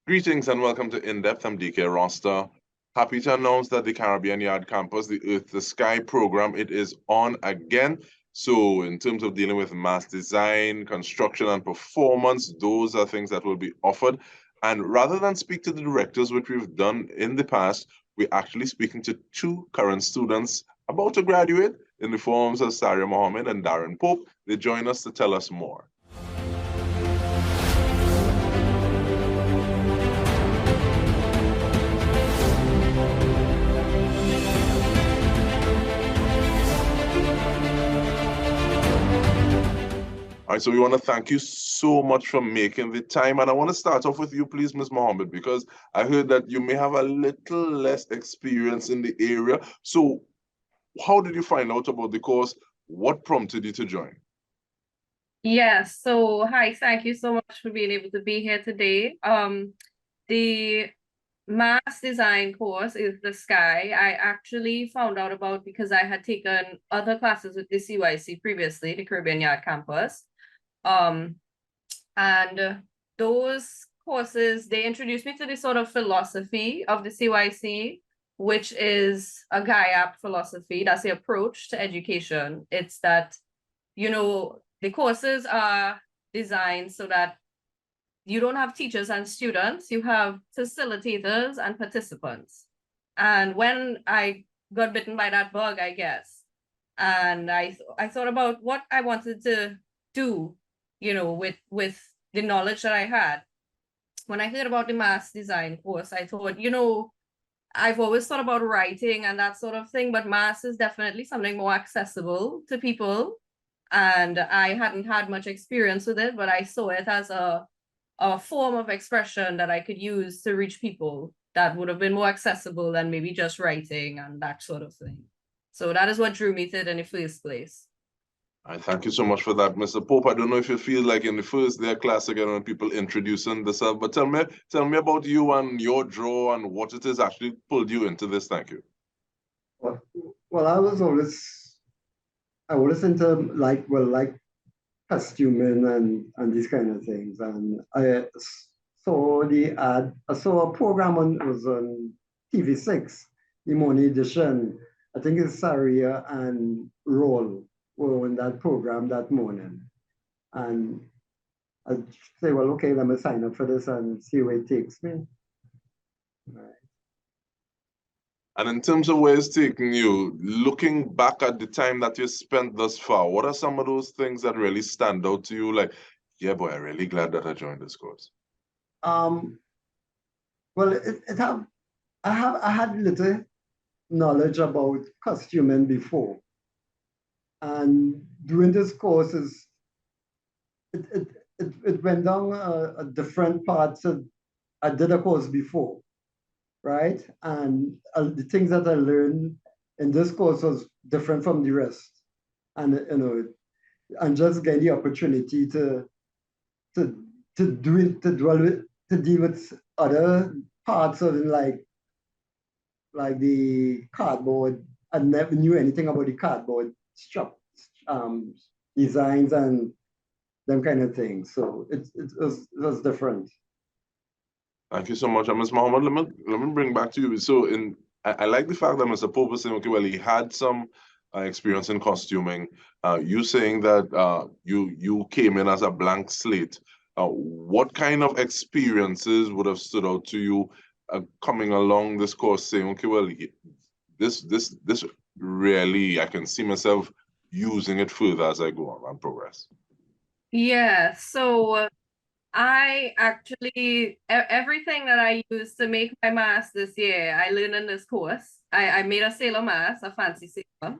Greetings and welcome to In-Depth. I'm Dike Roster. Happy to announce that the Caribbean Yard Campus, the Earth to Sky program, it is on again. So in terms of dealing with mass design, construction, and performance, those are things that will be offered. And rather than speak to the directors, which we've done in the past, we're actually speaking to two current students about to graduate in the forms of Sariyah Mohammed and Darren Pope. They join us to tell us more. All right, so we want to thank you so much for making the time. And I want to start off with you, please, Ms. Mohammed, because I heard that you may have a little less experience in the area. So how did you find out about the course? What prompted you to join? Yes, so hi, thank you so much for being able to be here today. The mass design course is the Sky. I actually found out about because I had taken other classes with the CYC previously, the Caribbean Yard campus. And those courses, they introduced me to the sort of philosophy of the CYC, which is a GAIAP philosophy. That's the approach to education. It's that, the courses are designed so that you don't have teachers and students, you have facilitators and participants. And when I got bitten by that bug, I guess, and I thought about what I wanted to do, with the knowledge that I had. When I heard about the mass design course, I thought, I've always thought about writing and that sort of thing, but mass is definitely something more accessible to people. And I hadn't had much experience with it, but I saw it as a form of expression that I could use to reach people that would have been more accessible than maybe just writing and that sort of thing. So that is what drew me to it in the first place. I thank you so much for that, Mr. Pope. I don't know if you feel like in the first day of class again when people introducing themselves, but tell me about you and your draw and what it is actually pulled you into this. Thank you. Well, I was always into like costuming and these kind of things. And I saw the ad, I saw a program was on TV6, the morning edition. I think it's Sariyah and Roll were on that program that morning. And I say, well, okay, let me sign up for this and see where it takes me. Right. And in terms of where it's taking you, looking back at the time that you spent thus far, what are some of those things that really stand out to you? Like, yeah, boy, I'm really glad that I joined this course. Well, I had little knowledge about costuming before, and doing this course it went down a different parts. I did a course before, right? And the things that I learned in this course was different from the rest. And and just get the opportunity to deal with other parts of it, like the cardboard. I never knew anything about the cardboard designs and them kind of things. So it was different. Thank you so much. Ms. Mohammed, let me bring back to you. So I like the fact that Mr. Pope was saying, okay, well, he had some experience in costuming. You saying that you came in as a blank slate. What kind of experiences would have stood out to you coming along this course saying, okay, well, this really, I can see myself using it further as I go on and progress? Yeah, so I actually, everything that I used to make my mask this year, I learned in this course. I made a sailor mask, a fancy sailor.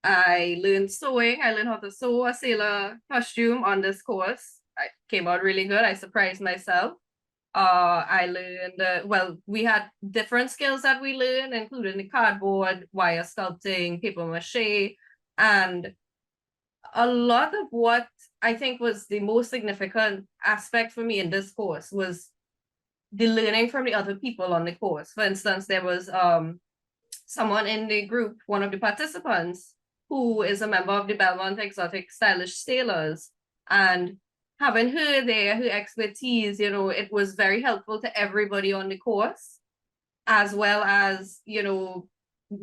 I learned sewing. I learned how to sew a sailor costume on this course. It came out really good. I surprised myself. I learned, well, we had different skills that we learned, including the cardboard, wire sculpting, paper mache, and a lot of what I think was the most significant aspect for me in this course was the learning from the other people on the course. For instance, there was someone in the group, one of the participants, who is a member of the Belmont Exotic Stylish Sailors. And having her there, her expertise, you know, it was very helpful to everybody on the course, as well as, you know,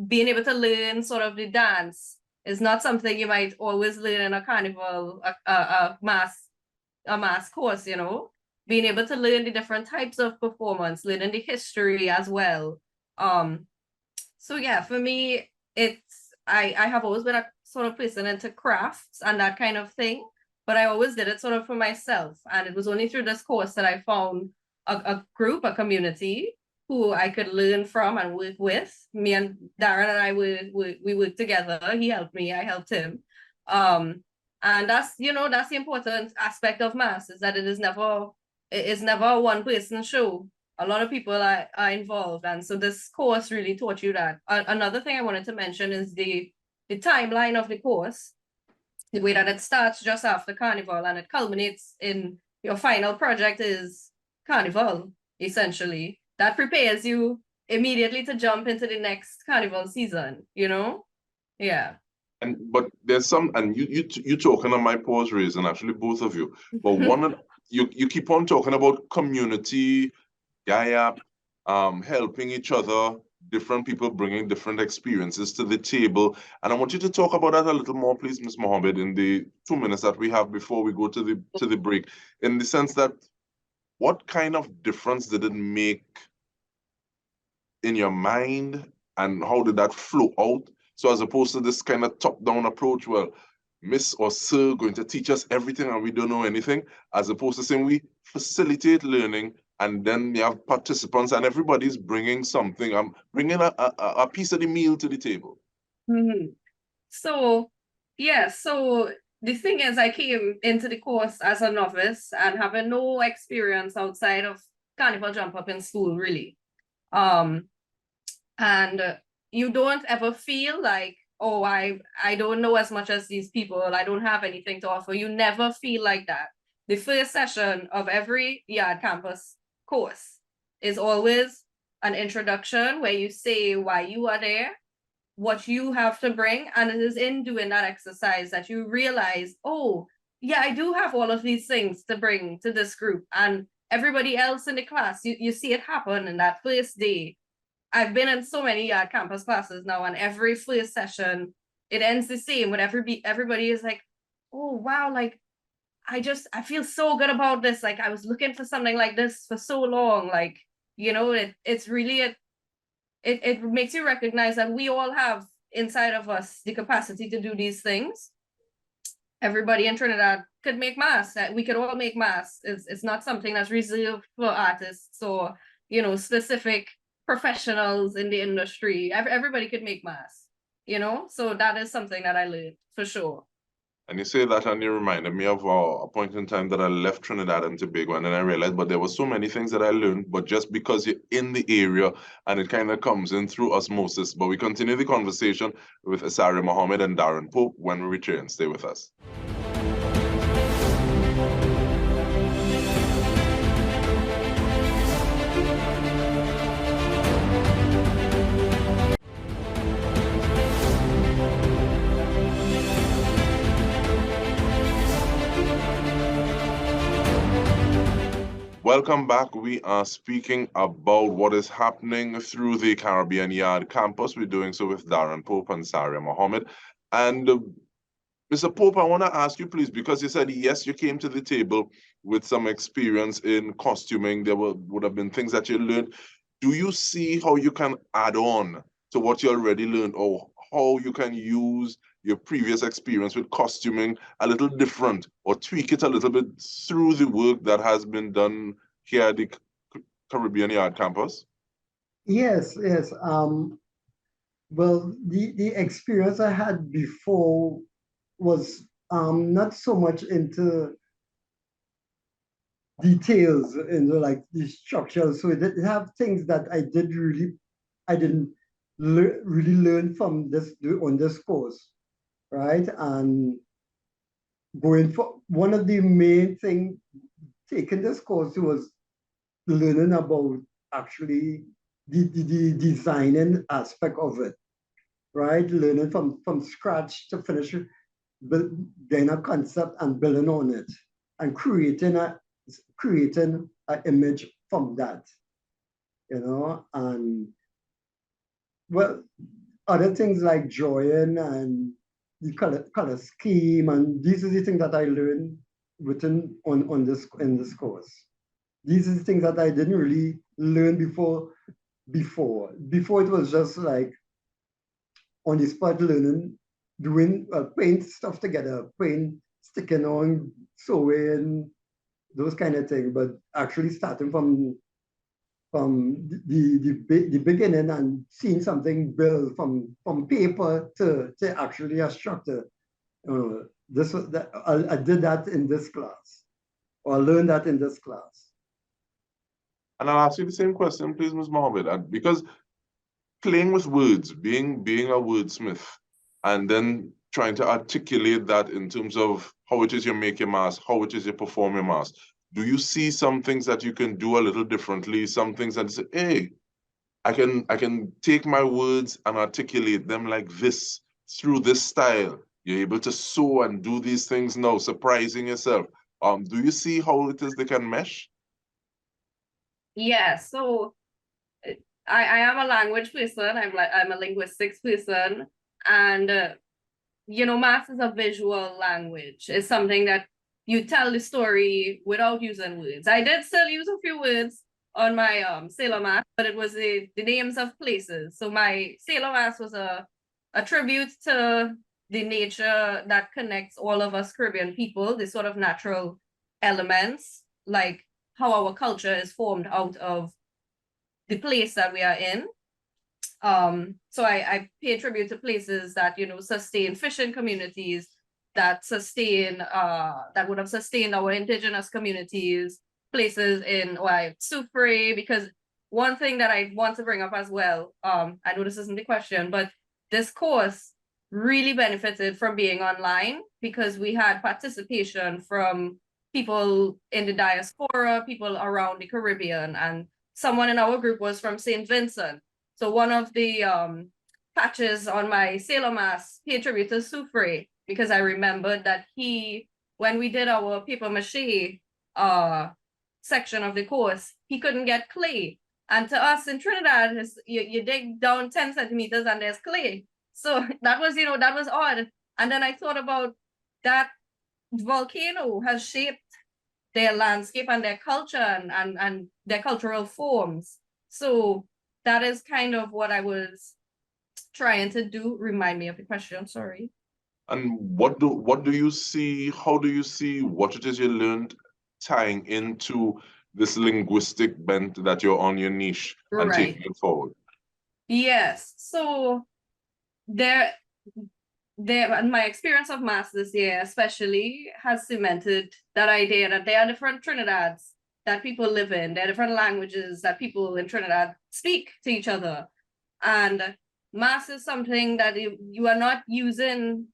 being able to learn sort of the dance is not something you might always learn in a carnival, a mass course, you know, being able to learn the different types of performance, learning the history as well. So yeah, for me, I have always been a sort of person into crafts and that kind of thing, but I always did it sort of for myself. And it was only through this course that I found a group, a community who I could learn from and work with. Me and Darren and I we worked together. He helped me, I helped him. And that's, you know, that's the important aspect of mass, is that it is never a one person show. A lot of people are involved. And so this course really taught you that. Another thing I wanted to mention is the timeline of the course, the way that it starts just after Carnival and it culminates in your final project is Carnival, essentially. That prepares you immediately to jump into the next Carnival season, you know? Yeah. But there's some, and you talking on my pause reason, actually both of you. But you keep on talking about community, GAIAP, helping each other, different people bringing different experiences to the table. And I want you to talk about that a little more, please, Ms. Mohammed, in the 2 minutes that we have before we go to the break, in the sense that what kind of difference did it make in your mind, and how did that flow out? So as opposed to this kind of top-down approach, well, Miss or Sir going to teach us everything and we don't know anything, as opposed to saying we facilitate learning, and then you have participants and everybody's bringing something, bringing a piece of the meal to the table. Mm-hmm. So, yeah, so the thing is, I came into the course as a novice and having no experience outside of Carnival Jump Up in school, really. And you don't ever feel like, oh, I don't know as much as these people, I don't have anything to offer. You never feel like that. The first session of every Yard Campus course is always an introduction where you say why you are there, what you have to bring, and it is in doing that exercise that you realize, oh, yeah, I do have all of these things to bring to this group. And everybody else in the class, you see it happen in that first day. I've been in so many campus classes now, and every first session, it ends the same with everybody is like, oh, wow, like, I feel so good about this. Like, I was looking for something like this for so long. Like, you know, it's really, it makes you recognize that we all have inside of us the capacity to do these things. Everybody in Trinidad could make mass. We could all make mass. It's not something that's reserved for artists or, you know, specific professionals in the industry. Everybody could make mass, you know? So that is something that I learned for sure. And you say that and you reminded me of a point in time that I left Trinidad and Tobago, and then I realized, but there were so many things that I learned, but just because you're in the area and it kind of comes in through osmosis. But we continue the conversation with Sariyah Mohammed and Darren Pope when we return. Stay with us. Welcome back. We are speaking about what is happening through the Caribbean Yard campus. We're doing so with Darren Pope and Sariyah Mohammed. And Mr. Pope, I want to ask you, please, because you said, yes, you came to the table with some experience in costuming. There would have been things that you learned. Do you see how you can add on to what you already learned, or how you can use your previous experience with costuming a little different, or tweak it a little bit through the work that has been done here at the Caribbean Yard campus? Yes. Well, the experience I had before was not so much into details, into like the structure. So it have things that I didn't really learn from on this course, right? And going for one of the main things taking this course was learning about actually the designing aspect of it, right? Learning from scratch to finish, getting a concept and building on it, and creating an image from that, and well, other things like drawing and the color scheme, and these are the things that I learned on this in this course. These are the things that I didn't really learn before. Before it was just like on the spot learning, doing paint stuff together, paint sticking on, sewing, those kind of things. But actually starting from the beginning and seeing something built from paper to actually a structure. I did that in this class, or learned that in this class. And I'll ask you the same question, please, Ms. Mohammed, and because playing with words, being a wordsmith, and then trying to articulate that in terms of how it is you make your mask, how it is you perform your mask. Do you see some things that you can do a little differently? Some things that say, hey, I can take my words and articulate them like this through this style. You're able to sew and do these things now, surprising yourself. Do you see how it is they can mesh? Yeah, so I am a language person. I'm a linguistics person, and math is a visual language. It's something that you tell the story without using words. I did still use a few words on my sailor math, but it was the names of places. So my sailor math was a tribute to the nature that connects all of us Caribbean people, the sort of natural elements, like how our culture is formed out of the place that we are in. So I pay tribute to places that, sustain fishing communities, that sustain, that would have sustained our indigenous communities, places in Soufrière, because one thing that I want to bring up as well, I know this isn't the question, but this course really benefited from being online because we had participation from people in the diaspora, people around the Caribbean, and someone in our group was from St. Vincent. So one of the patches on my sailor mask paid tribute to Soufrière because I remembered that when we did our paper mache section of the course, he couldn't get clay. And to us in Trinidad, you dig down 10 centimeters and there's clay. So that was, that was odd. And then I thought about that volcano has shaped their landscape and their culture and their cultural forms. So that is kind of what I was trying to do. Remind me of the question, sorry. And what do you see, how do you see what it is you learned tying into this linguistic bent that you're on your niche and taking it forward? Yes, so and my experience of maths this year especially has cemented that idea that there are different Trinidads that people live in. There are different languages that people in Trinidad speak to each other. And maths is something that you are not using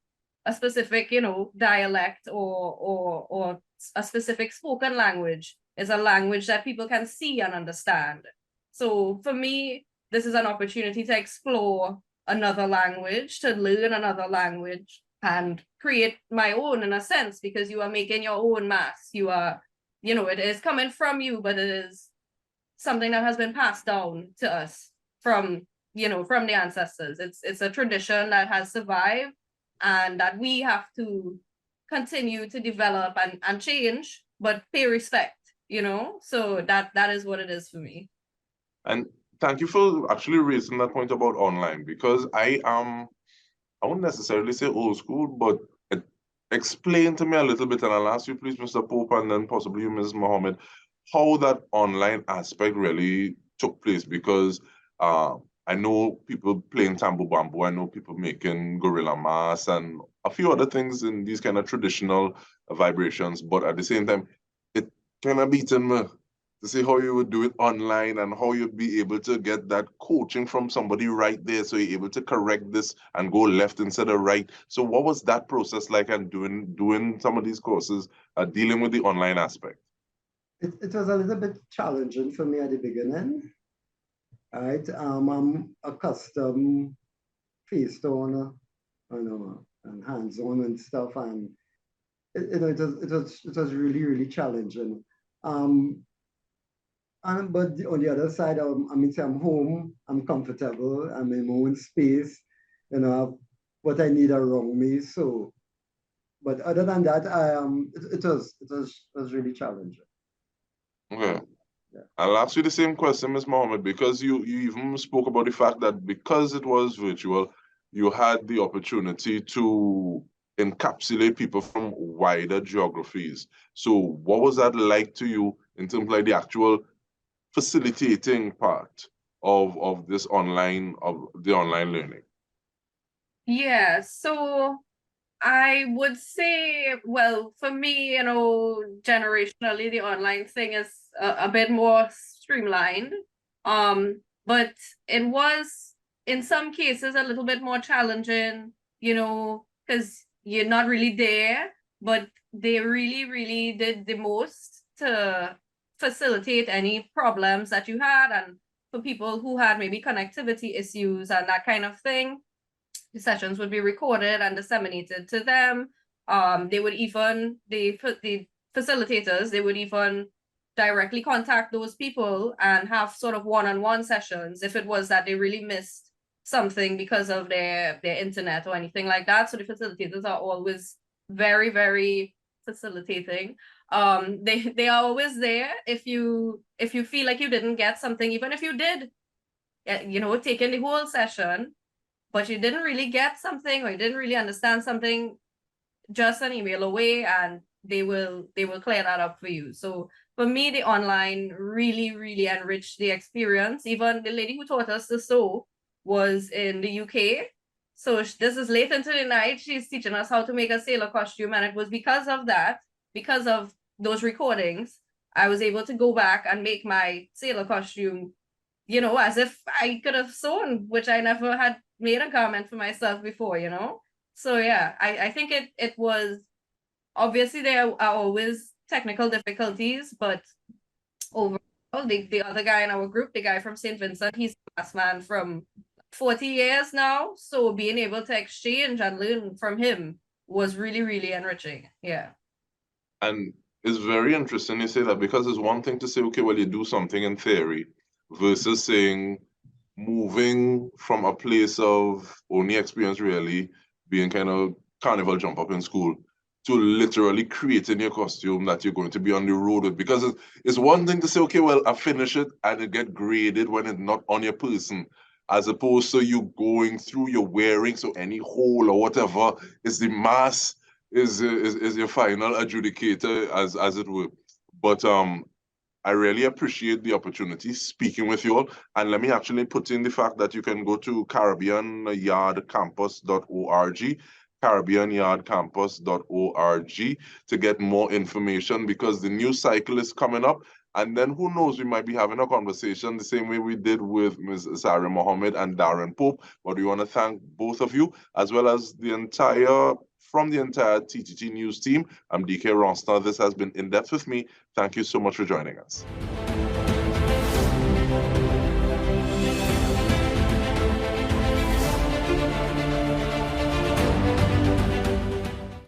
a specific, dialect or a specific spoken language. It's a language that people can see and understand. So for me, this is an opportunity to explore another language, to learn another language and create my own in a sense, because you are making your own maths. You are, it is coming from you, but it is something that has been passed down to us from the ancestors. It's a tradition that has survived and that we have to continue to develop and change, but pay respect, so that is what it is for me. And thank you for actually raising that point about online, because I wouldn't necessarily say old school, but explain to me a little bit, and I'll ask you please, Mr. Pope, and then possibly you, Ms. Mohammed, how that online aspect really took place, because I know people playing tambo bamboo, I know people making gorilla masks and a few other things in these kind of traditional vibrations, but at the same time, it kind of beaten me to see how you would do it online and how you'd be able to get that coaching from somebody right there, so you're able to correct this and go left instead of right. So what was that process like, and doing some of these courses, dealing with the online aspect? It was a little bit challenging for me at the beginning. Right, I'm a custom face on, and hands-on and stuff, and it was really, really challenging. But on the other side, I mean, say I'm home, I'm comfortable, I'm in my own space, you know, I have what I need around me. So, but other than that, it was really challenging. Okay. Yeah. I'll ask you the same question, Ms. Mohammed, because you even spoke about the fact that because it was virtual, you had the opportunity to encapsulate people from wider geographies. So what was that like to you in terms of like the actual facilitating part of the online learning? Yeah, so I would say, well, for me, generationally, the online thing is a bit more streamlined. But it was, in some cases, a little bit more challenging, because you're not really there, but they really, really did the most to facilitate any problems that you had, and for people who had maybe connectivity issues and that kind of thing, the sessions would be recorded and disseminated to them. The facilitators, they would even directly contact those people and have sort of one-on-one sessions if it was that they really missed something because of their internet or anything like that. So the facilitators are always very, very facilitating. They are always there if you feel like you didn't get something, even if you did, take in the whole session, but you didn't really get something or you didn't really understand something, just an email away and they will clear that up for you. So for me, the online really, really enriched the experience. Even the lady who taught us to sew was in the UK. So this is late into the night. She's teaching us how to make a sailor costume. And it was because of that, because of those recordings, I was able to go back and make my sailor costume, as if I could have sewn, which I never had made a garment for myself before, So yeah, I think it was, obviously there are always technical difficulties, but overall, the other guy in our group, the guy from St. Vincent, he's a class man from 40 years now. So being able to exchange and learn from him was really, really enriching. Yeah. And it's very interesting you say that, because it's one thing to say, okay, well, you do something in theory versus saying moving from a place of only experience really being kind of carnival jump up in school to literally creating your costume that you're going to be on the road with. Because it's one thing to say, okay, well, I finish it and it get graded when it's not on your person, as opposed to you going through your wearing, so any hole or whatever is the mass, is your final adjudicator, as it were. But I really appreciate the opportunity speaking with you all. And let me actually put in the fact that you can go to caribbeanyardcampus.org, caribbeanyardcampus.org, to get more information, because the new cycle is coming up. And then who knows, we might be having a conversation the same way we did with Ms. Sariyah Mohammed and Darren Pope. But we want to thank both of you, as well as from the entire TTT News team. I'm Dike Rostant. This has been In Depth with me. Thank you so much for joining us.